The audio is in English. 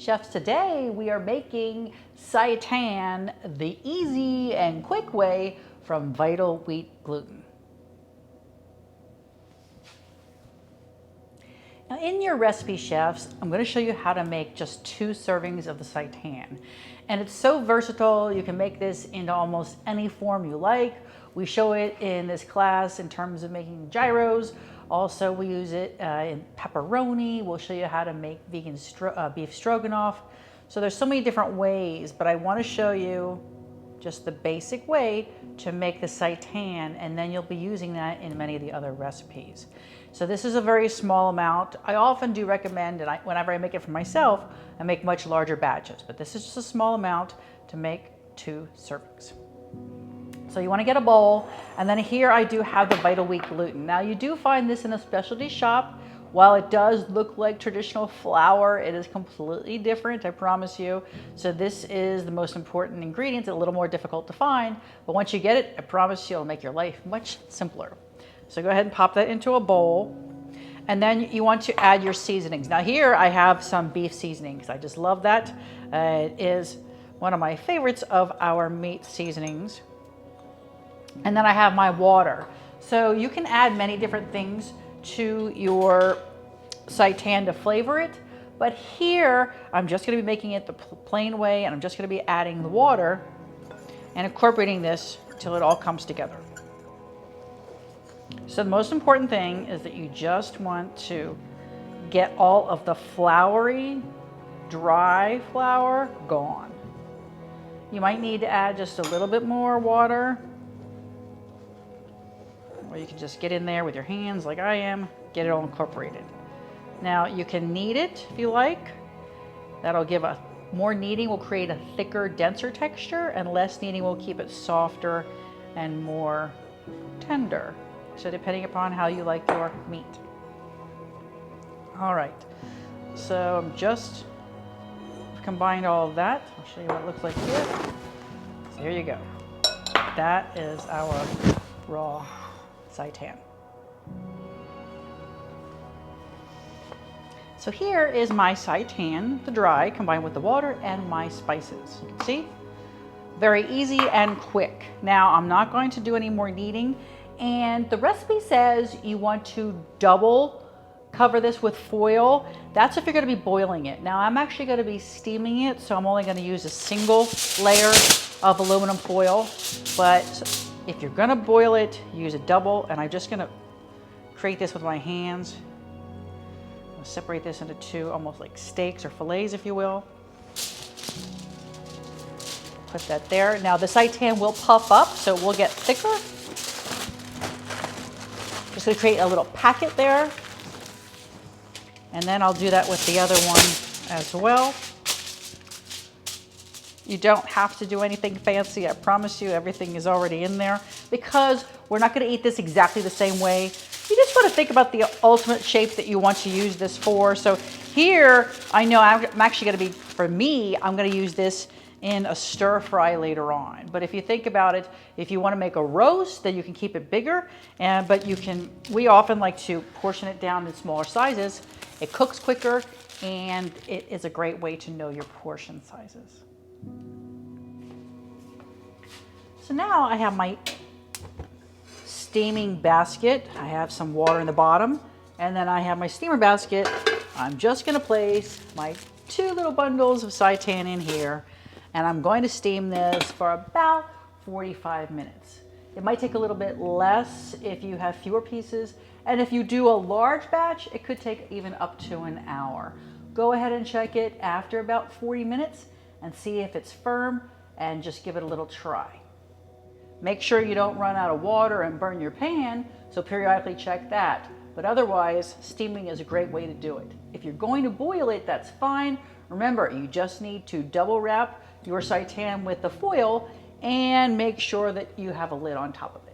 Chefs, today we are making Seitan the easy and quick way from Vital Wheat Gluten. Now in your recipe, chefs, I'm going to show you how to make just 2 servings of the Seitan. And it's so versatile, you can make this into almost any form you like. We show it in this class in terms of making gyros. Also, we use it in pepperoni. We'll show you how to make vegan beef stroganoff. So there's so many different ways, but I want to show you just the basic way to make the Seitan, and then you'll be using that in many of the other recipes. So this is a very small amount. I often do recommend, and whenever I make it for myself, I make much larger batches, but this is just a small amount to make 2 servings. So you want to get a bowl, and then here I do have the Vital Wheat Gluten. Now you do find this in a specialty shop. While it does look like traditional flour, it is completely different, I promise you. So this is the most important ingredient. It's a little more difficult to find, but once you get it, I promise you it'll make your life much simpler. So go ahead and pop that into a bowl. And then you want to add your seasonings. Now here I have some beef seasonings. I just love that. It is one of my favorites of our meat seasonings. And then I have my water. So you can add many different things to your Seitan to flavor it. But here I'm just going to be making it the plain way, and I'm just going to be adding the water and incorporating this till it all comes together. So the most important thing is that you just want to get all of the floury, dry flour gone. You might need to add just a little bit more water, or you can just get in there with your hands like I am, get it all incorporated. Now you can knead it if you like. That'll give more kneading will create a thicker, denser texture, and less kneading will keep it softer and more tender. So depending upon how you like your meat. All right, so I'm just combined all of that. I'll show you what it looks like here. So here you go. That is our raw Seitan. So here is my Seitan, the dry, combined with the water and my spices. You can see, very easy and quick. Now I'm not going to do any more kneading, and the recipe says you want to double cover this with foil. That's if you're going to be boiling it. Now I'm actually going to be steaming it, so I'm only going to use a single layer of aluminum foil, but if you're gonna boil it, use a double, and I'm just gonna create this with my hands. I'll separate this into 2, almost like steaks or fillets, if you will. Put that there. Now the Seitan will puff up, so it will get thicker. Just gonna create a little packet there. And then I'll do that with the other one as well. You don't have to do anything fancy, I promise you, everything is already in there, because we're not going to eat this exactly the same way. You just want to think about the ultimate shape that you want to use this for. So here, I know I'm actually going to be, for me, I'm going to use this in a stir fry later on. But if you think about it, if you want to make a roast, then you can keep it bigger, but we often like to portion it down in smaller sizes. It cooks quicker, and it is a great way to know your portion sizes. So now I have my steaming basket. I have some water in the bottom, and then I have my steamer basket. I'm just going to place my 2 little bundles of Seitan in here, and I'm going to steam this for about 45 minutes. It might take a little bit less if you have fewer pieces, and if you do a large batch, it could take even up to an hour. Go ahead and check it after about 40 minutes and see if it's firm, and just give it a little try. Make sure you don't run out of water and burn your pan, so periodically check that. But otherwise, steaming is a great way to do it. If you're going to boil it, that's fine. Remember, you just need to double wrap your Seitan with the foil and make sure that you have a lid on top of it.